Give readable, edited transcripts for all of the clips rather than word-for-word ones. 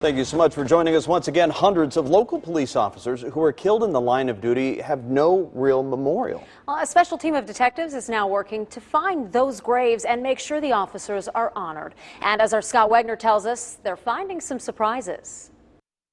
Thank you so much for joining us once again. Hundreds of local police officers who were killed in the line of duty have no real memorial. Well, a special team of detectives is now working to find those graves and make sure the officers are honored. And as our Scott Wegner tells us, they're finding some surprises.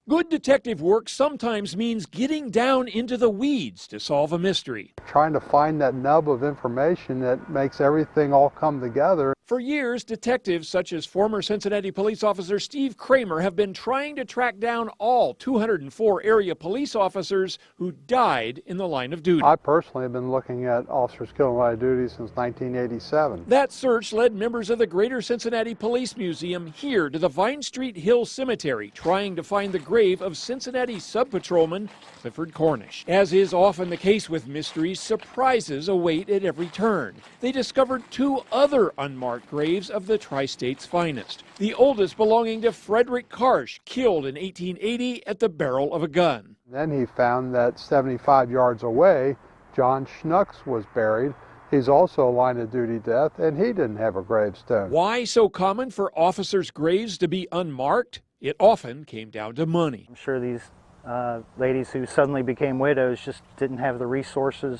Good detective work sometimes means getting down into the weeds to solve a mystery. Trying to find that nub of information that makes everything all come together. For years, detectives such as former Cincinnati police officer Steve Kramer have been trying to track down all 204 area police officers who died in the line of duty. I personally have been looking at officers killed in the line of duty since 1987. That search led members of the Greater Cincinnati Police Museum here to the Vine Street Hill Cemetery, trying to find the grave of Cincinnati Sub-Patrolman Clifford Cornish. As is often the case with mysteries, surprises await at every turn. They discovered two other unmarked graves of the Tri-State's finest. The oldest belonging to Frederick Karsh, killed in 1880 at the barrel of a gun. Then he found that 75 yards away, John Schnucks was buried. He's also a line of duty death, and he didn't have a gravestone. Why so common for officers' graves to be unmarked? It often came down to money. I'm sure these ladies who suddenly became widows just didn't have the resources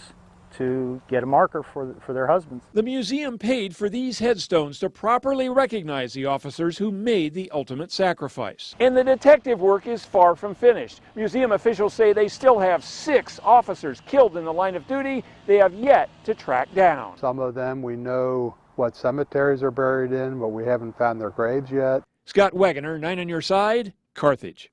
to get a marker for their husbands. The museum paid for these headstones to properly recognize the officers who made the ultimate sacrifice. And the detective work is far from finished. Museum officials say they still have 6 officers killed in the line of duty they have yet to track down. Some of them we know what cemeteries are buried in, but we haven't found their graves yet. Scott Wegner, 9 on your side, Carthage.